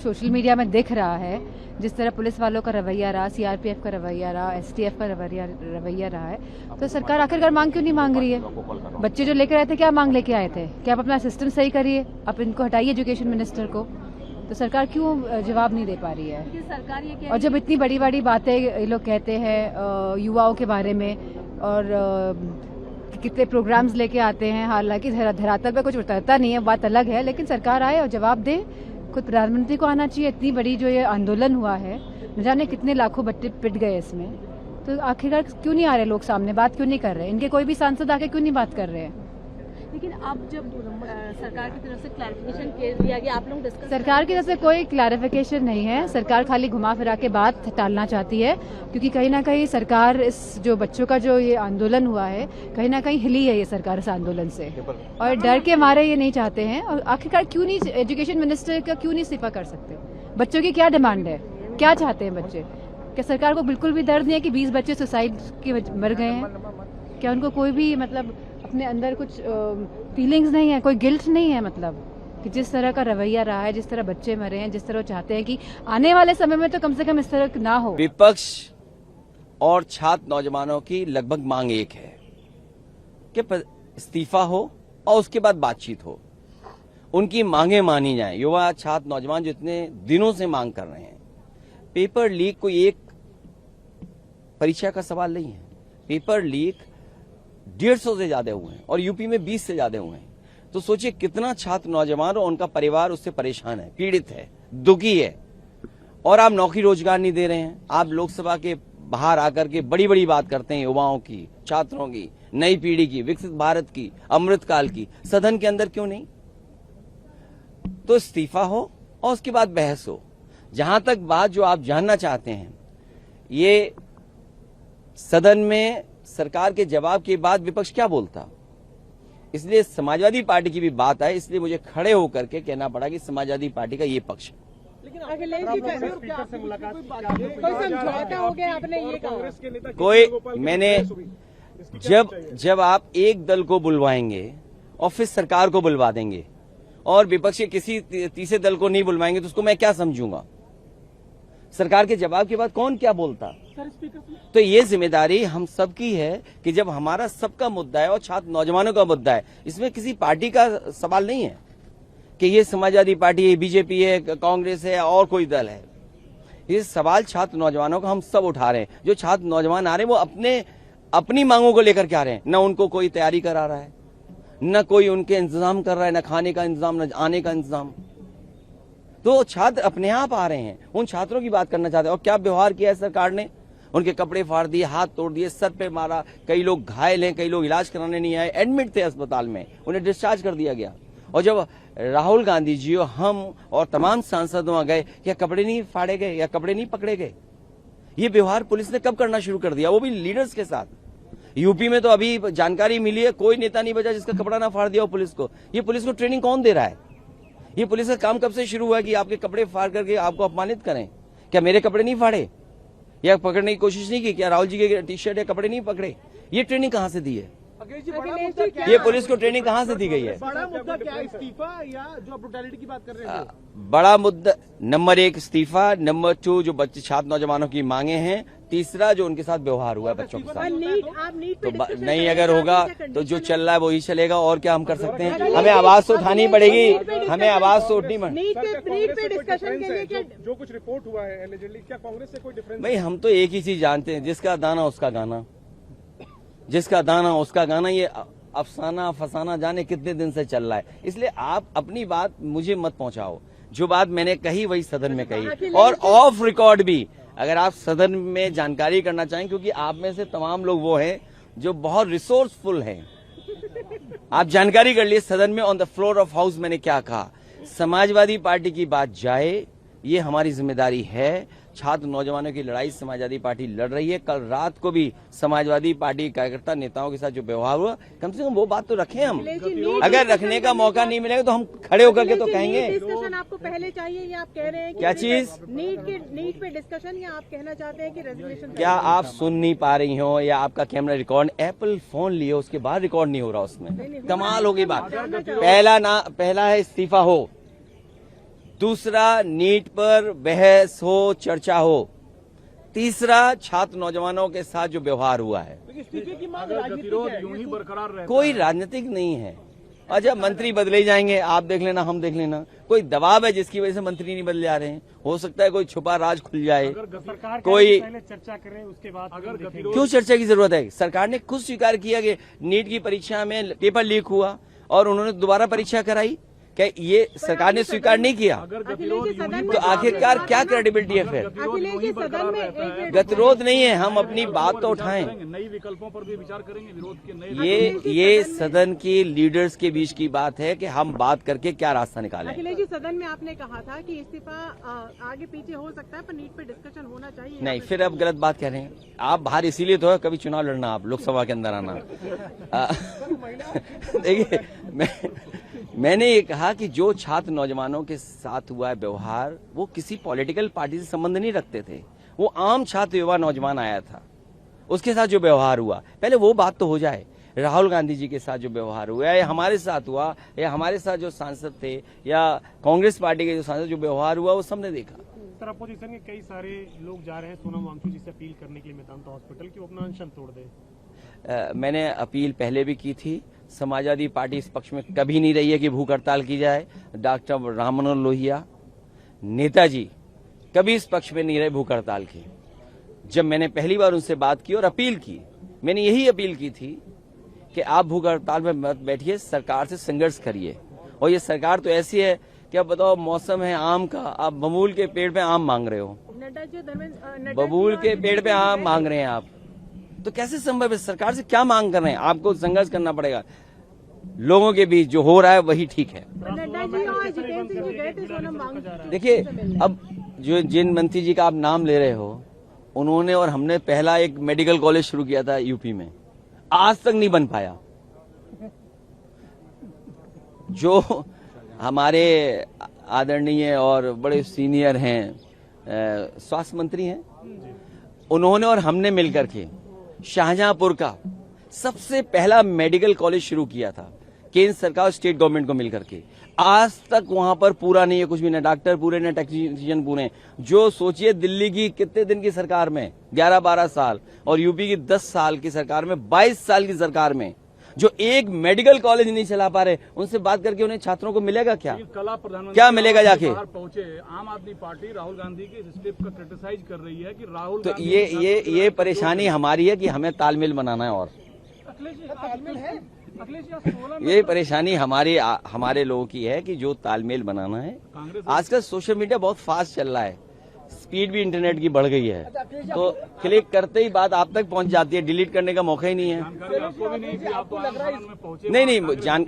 Social media में दिख रहा है, जिस तरह पुलिस वालों का रवैया रहा, सीआरपीएफ का रवैया रहा, एसटीएफ का रवैया रहा है, तो सरकार आखिरकार मांग क्यों नहीं मांग रही है? बच्चे जो लेकर आए थे, क्या मांग लेके आए थे? क्या आप अपना सिस्टम सही करिए, आप इनको हटाइए एजुकेशन मिनिस्टर को। तो सरकार क्यों जवाब नहीं दे पा रही है? सरकार ये और जब इतनी बड़ी बड़ी बातें ये लोग कहते हैं युवाओं के बारे में और कितने प्रोग्राम्स लेके आते हैं, हालांकि धरातल पे कुछ उतरता नहीं है, बात अलग है, लेकिन सरकार आए और जवाब दे। खुद प्रधानमंत्री को आना चाहिए। इतनी बड़ी जो ये आंदोलन हुआ है, न जाने कितने लाखों बच्चे पिट गए इसमें, तो आखिरकार क्यों नहीं आ रहे लोग सामने, बात क्यों नहीं कर रहे? इनके कोई भी सांसद आके क्यों नहीं बात कर रहे हैं? लेकिन अब जब सरकार की तरफ से क्लैरिफिकेशन दिया गया, आप लोग डिस्कस, सरकार की तरफ से कोई क्लैरिफिकेशन नहीं है। सरकार खाली घुमा फिरा के बात टालना चाहती है, क्योंकि कहीं ना कहीं सरकार इस जो बच्चों का जो ये आंदोलन हुआ है, कहीं ना कहीं हिली है ये सरकार इस आंदोलन से, और डर के मारे ये नहीं चाहते हैं। और आखिरकार क्यों नहीं एजुकेशन मिनिस्टर का क्यों नहीं इस्तीफा कर सकते? बच्चों की क्या डिमांड है, क्या चाहते हैं बच्चे? क्या सरकार को बिल्कुल भी दर्द नहीं है कि 20 बच्चे सुसाइड के मर गए हैं? क्या उनको कोई भी मतलब अपने अंदर कुछ फीलिंग्स नहीं है, कोई गिल्ट नहीं है? मतलब कि जिस तरह का रवैया रहा है, जिस तरह बच्चे मरे हैं, जिस तरह वो चाहते हैं कि आने वाले समय में तो कम से कम इस तरह ना हो। विपक्ष और छात्र नौजवानों की लगभग मांग एक है कि इस्तीफा हो और उसके बाद बातचीत हो, उनकी मांगे मानी जाएं। युवा छात्र नौजवान जो इतने दिनों से मांग कर रहे हैं, पेपर लीक कोई एक परीक्षा का सवाल नहीं है। पेपर लीक 150 से ज्यादा हुए हैं और यूपी में 20 से ज्यादा हुए हैं। तो सोचिए कितना छात्र नौजवान और उनका परिवार उससे परेशान है, पीड़ित है, दुखी है, और आप नौकरी रोजगार नहीं दे रहे हैं। आप लोकसभा के बाहर आकर के बड़ी बड़ी बात करते हैं युवाओं की, छात्रों की, नई पीढ़ी की, विकसित भारत की, अमृतकाल की, सदन के अंदर क्यों नहीं? तो इस्तीफा हो और उसके बाद बहस हो। जहां तक बात जो आप जानना चाहते हैं, ये सदन में सरकार के जवाब के बाद विपक्ष क्या बोलता, इसलिए समाजवादी पार्टी की भी बात है, इसलिए मुझे खड़े होकर के कहना पड़ा कि समाजवादी पार्टी का ये पक्ष है। लेकिन अखिलेश जी से मुलाकात कोई समझौता हो गया, आपने ये कहा? कोई मैंने जब आप एक दल को बुलवाएंगे और फिर सरकार को बुलवा देंगे और विपक्ष के किसी तीसरे दल को नहीं बुलवाएंगे, तो उसको मैं क्या समझूंगा? सरकार के जवाब के बाद कौन क्या बोलता? तो ये जिम्मेदारी हम सबकी है कि जब हमारा सबका मुद्दा है और छात्र नौजवानों का मुद्दा है, इसमें किसी पार्टी का सवाल नहीं है कि ये समाजवादी पार्टी है, बीजेपी है, कांग्रेस है और कोई दल है। ये सवाल छात्र नौजवानों का हम सब उठा रहे हैं। जो छात्र नौजवान आ रहे हैं वो अपनी मांगों को लेकर के आ रहे हैं। न उनको कोई तैयारी करा रहा है, न कोई उनके इंतजाम कर रहा है, न खाने का इंतजाम, न आने का इंतजाम। तो छात्र अपने आप आ रहे हैं, उन छात्रों की बात करना चाहते हैं। और क्या व्यवहार किया है सरकार ने? उनके कपड़े फाड़ दिए, हाथ तोड़ दिए, सर पे मारा, कई लोग घायल हैं, कई लोग इलाज कराने नहीं आए, एडमिट थे अस्पताल में, उन्हें डिस्चार्ज कर दिया गया। और जब राहुल गांधी जी और हम और तमाम सांसद वहां गए, क्या कपड़े नहीं फाड़े गए या कपड़े नहीं पकड़े गए? ये व्यवहार पुलिस ने कब करना शुरू कर दिया, वो भी लीडर्स के साथ? यूपी में तो अभी जानकारी मिली है, कोई नेता नहीं बचा जिसका कपड़ा ना फाड़ दिया हो पुलिस को। ये पुलिस को ट्रेनिंग कौन दे रहा है? ये पुलिस का काम कब से शुरू हुआ कि आपके कपड़े फाड़ करके आपको अपमानित करें? क्या मेरे कपड़े नहीं फाड़े या पकड़ने की कोशिश नहीं की? क्या राहुल जी के टी शर्ट या कपड़े नहीं पकड़े? ये ट्रेनिंग कहां से दी है? ये पुलिस को ट्रेनिंग कहां से दी गई है? बड़ा मुद्दा क्या है, इस्तीफा या जो ब्रुटैलिटी की बात कर रहे हैं? बड़ा मुद्दा नंबर 1 इस्तीफा, नंबर 2 जो बच्चे छात्र नौजवानों की मांगे हैं, तीसरा जो उनके साथ व्यवहार हुआ है बच्चों के साथ। तो नहीं अगर होगा तो जो चल रहा है वही चलेगा, और क्या हम कर सकते हैं? हमें आवाज तो उठानी पड़ेगी, हमें आवाज तो उठनी पड़ेगी। जो कुछ रिपोर्ट हुआ है एलिजिडली, क्या कांग्रेस से कोई डिफरेंस? भाई हम तो एक ही चीज जानते हैं, जिसका दाना उसका गाना, जिसका दाना उसका गाना। ये अफसाना फसाना जाने कितने दिन से चल रहा है, इसलिए आप अपनी बात मुझे मत पहुंचाओ। जो बात मैंने कही वही सदन में कही, और ऑफ रिकॉर्ड भी अगर आप सदन में जानकारी करना चाहें, क्योंकि आप में से तमाम लोग वो हैं जो बहुत रिसोर्सफुल हैं, आप जानकारी कर लिए सदन में on the floor of house मैंने क्या कहा। समाजवादी पार्टी की बात जाए, ये हमारी जिम्मेदारी है। छात्र नौजवानों की लड़ाई समाजवादी पार्टी लड़ रही है। कल रात को भी समाजवादी पार्टी कार्यकर्ता नेताओं के साथ जो व्यवहार हुआ, कम से कम वो बात तो रखें हम। अगर रखने का मौका नहीं मिलेगा तो हम खड़े होकर के तो कहेंगे। डिस्कशन आपको पहले चाहिए या आप कह रहे हैं क्या चीज? नीट पे डिस्कशन, या आप कहना चाहते हैं कि रेजोल्यूशन? क्या आप सुन नहीं पा रही हो या आपका कैमरा रिकॉर्ड? एप्पल फोन लियो, उसके बाद रिकॉर्ड नहीं हो रहा उसमें, कमाल होगी बात। पहला है इस्तीफा हो, दूसरा नीट पर बहस हो, चर्चा हो। तीसरा छात्र नौजवानों के साथ जो व्यवहार हुआ है, इस्तीफे की मांग अगर राजनीतिक गतिरोध है, यूं ही बरकरार रहता कोई राजनीतिक नहीं है। अच्छा, मंत्री बदले जाएंगे, आप देख लेना, हम देख लेना। कोई दबाव है जिसकी वजह से मंत्री नहीं बदले जा रहे हैं। हो सकता है कोई छुपा राज खुल जाए। सरकार कोई पहले चर्चा करें, उसके बाद अगर गतिरोध क्यों चर्चा की जरूरत है? सरकार ने खुद स्वीकार किया कि नीट की परीक्षा में पेपर लीक हुआ और उन्होंने दोबारा परीक्षा कराई। क्या ये सरकार ने स्वीकार नहीं किया? अगर गतिरोध यूं ही तो आखिरकार क्या क्रेडिबिलिटी है फिर? गतिरोध यूं ही बरकरार रहता है, गतिरोध नहीं है, हम अपनी बात तो उठाएं। नई विकल्पों पर भी विचार करेंगे, विरोध के नए ये सदन के लीडर्स के बीच की बात है कि हम बात करके क्या रास्ता निकालें। अखिलेश जी, सदन में आपने कहा था कि इस्तीफा आगे पीछे हो सकता है, पर नीट पे डिस्कशन होना चाहिए। नहीं, फिर अब गलत बात कह रहे हैं आप। बाहर इसीलिए तो है कभी चुनाव लड़ना, आप लोकसभा के अंदर आना। देखिए, मैंने ये कहा कि जो छात्र नौजवानों के साथ हुआ है व्यवहार, वो किसी पॉलिटिकल पार्टी से संबंध नहीं रखते थे। वो आम छात्र युवा नौजवान आया था, उसके साथ जो व्यवहार हुआ, पहले वो बात तो हो जाए। राहुल गांधी जी के साथ जो व्यवहार हुआ या हमारे साथ हुआ या हमारे साथ जो सांसद थे या कांग्रेस पार्टी के जो सांसद जो व्यवहार हुआ, वो सबने देखा। सर, अपोजिशन के कई सारे लोग जा रहे हैं सोनम वांगचुक जी से अपील करने के लिए मेदांता हॉस्पिटल की वो अपना अनशन तोड़ दे। मैंने अपील पहले भी की थी। समाजवादी पार्टी इस पक्ष में कभी नहीं रही है कि भूख हड़ताल की जाए। डॉक्टर राम मनोहर लोहिया, नेताजी कभी इस पक्ष में नहीं रहे भूख हड़ताल की। जब मैंने पहली बार उनसे बात की और अपील की, मैंने यही अपील की थी कि आप भूख हड़ताल में मत बैठिए, सरकार से संघर्ष करिए। और ये सरकार तो ऐसी है कि अब बताओ, मौसम है आम का, आप बबूल के पेड़ पे आम मांग रहे हो। बबूल के पेड़ पे आम मांग रहे हैं आप, तो कैसे संभव है? सरकार से क्या मांग कर रहे हैं? आपको संघर्ष करना पड़ेगा। लोगों के बीच जो हो रहा है वही ठीक है। देखिए, अब जो जिन मंत्री जी का आप नाम ले रहे हो, उन्होंने और हमने पहला एक मेडिकल कॉलेज शुरू किया था यूपी में, आज तक नहीं बन पाया। जो हमारे आदरणीय और बड़े सीनियर हैं, स्वास्थ्य मंत्री हैं, उन्होंने और हमने मिलकर के शाहजहांपुर का सबसे पहला मेडिकल कॉलेज शुरू किया था, केंद्र सरकार और स्टेट गवर्नमेंट को मिलकर के। आज तक वहां पर पूरा नहीं है कुछ भी, न डॉक्टर पूरे न टेक्नीशियन पूरे। जो सोचिए, दिल्ली की कितने दिन की सरकार में 11-12 साल और यूपी की 10 साल की सरकार में, 22 साल की सरकार में जो एक मेडिकल कॉलेज नहीं चला पा रहे, उनसे बात करके उन्हें छात्रों को मिलेगा क्या? कला प्रधानमंत्री क्या मिलेगा जाके? पहुंचे आम आदमी पार्टी राहुल गांधी के स्टेप का क्रिटिसाइज कर रही है कि राहुल तो ये परेशानी हमारी है कि हमें तालमेल बनाना है। और ये परेशानी हमारे लोगों की है कि जो तालमेल बनाना है। आजकल सोशल मीडिया बहुत फास्ट चल रहा है, स्पीड भी इंटरनेट की बढ़ गई है, तो क्लिक करते ही बात आप तक पहुंच जाती है, डिलीट करने का मौका ही नहीं है। नहीं,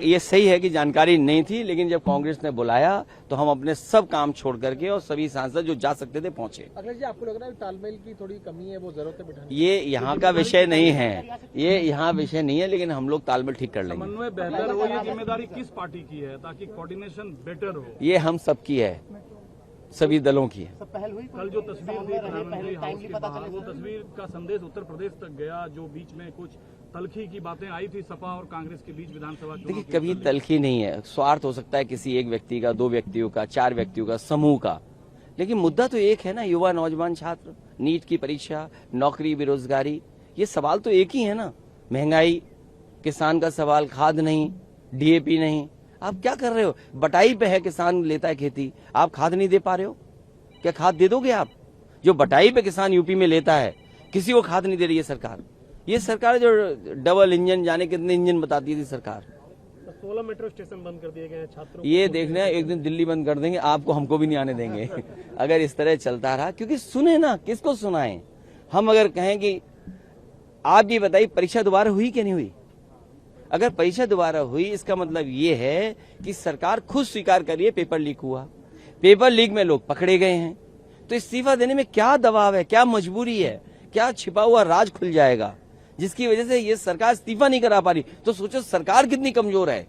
ये सही है कि जानकारी नहीं थी, लेकिन जब कांग्रेस ने बुलाया तो हम अपने सब काम छोड़ करके और सभी सांसद जो जा सकते थे पहुंचे। अखिलेश जी, आपको लग रहा है तालमेल की थोड़ी कमी है, वो जरूरत है बिठाने? ये यहाँ का विषय नहीं है, ये यहाँ विषय नहीं है, लेकिन हम लोग तालमेल ठीक कर लेंगे। समन्वय बेहतर हो, ये जिम्मेदारी किस पार्टी की है ताकि कोऑर्डिनेशन बेटर हो? ये हम सबकी है, सभी दलों की है। कल जो तस्वीर दी प्रधानमंत्री हाउस के बाहर, वो तस्वीर का संदेश उत्तर प्रदेश तक गया, जो बीच में कुछ तलखी की बातें आई थी सपा और कांग्रेस के बीच विधानसभा चुनाव। देखिए, कभी तलखी नहीं है, स्वार्थ हो सकता है किसी एक व्यक्ति का, 2 व्यक्तियों का, 4 व्यक्तियों का, समूह का, लेकिन मुद्दा तो एक है ना। युवा नौजवान छात्र, नीट की परीक्षा, नौकरी, बेरोजगारी, ये सवाल तो एक ही है ना। महंगाई, किसान का सवाल, खाद नहीं, DAP नहीं। आप क्या कर रहे हो? बटाई पे है, किसान लेता है खेती, आप खाद नहीं दे पा रहे हो? क्या खाद दे दोगे आप? जो बटाई पे किसान यूपी में लेता है, किसी को खाद नहीं दे रही है सरकार। ये सरकार जो डबल इंजन, जाने कितने इंजन बताती थी सरकार। 16 मेट्रो स्टेशन बंद कर दिए गए हैं छात्रों। ये देखना, एक दिन दिल्ली बंद कर देंगे, आपको हमको भी नहीं आने देंगे अगर इस तरह चलता रहा। क्योंकि सुने ना, किसको सुनाएं हम? अगर कहें कि आप ये बताइए परीक्षा दोबारा हुई कि नहीं हुई? अगर परीक्षा दोबारा हुई, इसका मतलब ये है कि सरकार खुद स्वीकार करिए पेपर लीक हुआ, पेपर लीक में लोग पकड़े गए हैं, तो इस्तीफा देने में क्या दबाव है, क्या मजबूरी है, क्या छिपा हुआ राज खुल जाएगा जिसकी वजह से ये सरकार इस्तीफा नहीं करा पा रही? तो सोचो सरकार कितनी कमजोर है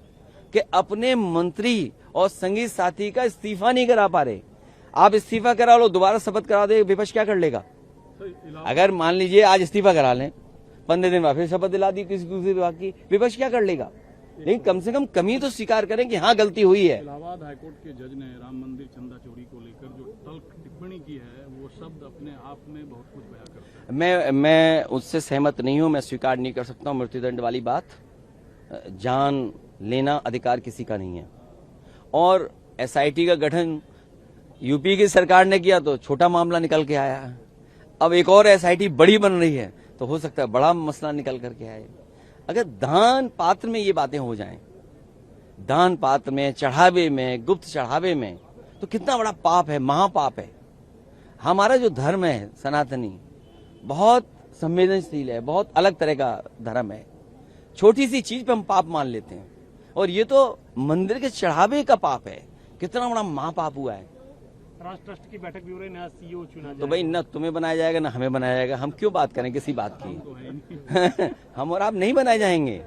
कि अपने मंत्री और संगी साथी का इस्तीफा नहीं करा पा रहे। आप इस्तीफा करा लो, दोबारा शपथ करा दे, विपक्ष क्या कर लेगा? अगर मान लीजिए आज इस्तीफा करा लें, 15 दिन बाद फिर शपथ दिला दी किसी दूसरे विभाग की, विपक्ष क्या कर लेगा? लेकिन कम से कम कमी तो स्वीकार करें कि हाँ गलती हुई है। इलाहाबाद हाईकोर्ट के जज ने राम मंदिर चंदा चोरी को लेकर जो तल्ख टिप्पणी की है वो शब्द अपने आप में बहुत कुछ बयां करता है। मैं उससे सहमत नहीं हूं, मैं स्वीकार नहीं कर सकता हूं मृत्युदंड वाली बात। जान लेना अधिकार किसी का नहीं है। और एसआईटी का गठन यूपी की सरकार ने किया तो छोटा मामला निकल के आया। अब एक और एसआईटी बड़ी बन रही है तो हो सकता है बड़ा मसला निकल करके आए। अगर दान पात्र में ये बातें हो जाएं, दान पात्र में, चढ़ावे में, गुप्त चढ़ावे में, तो कितना बड़ा पाप है, महापाप है। हमारा जो धर्म है सनातनी बहुत संवेदनशील है, बहुत अलग तरह का धर्म है। छोटी सी चीज पे हम पाप मान लेते हैं और ये तो मंदिर के चढ़ावे का पाप है। कितना बड़ा महापाप हुआ है। राष्ट्र ट्रस्ट की बैठक भी हो रही है, नया सीईओ चुना तो भाई न तुम्हें बनाया जाएगा न हमें बनाया जाएगा, हम क्यों बात करें किसी बात की। हम और आप नहीं बनाए जाएंगे।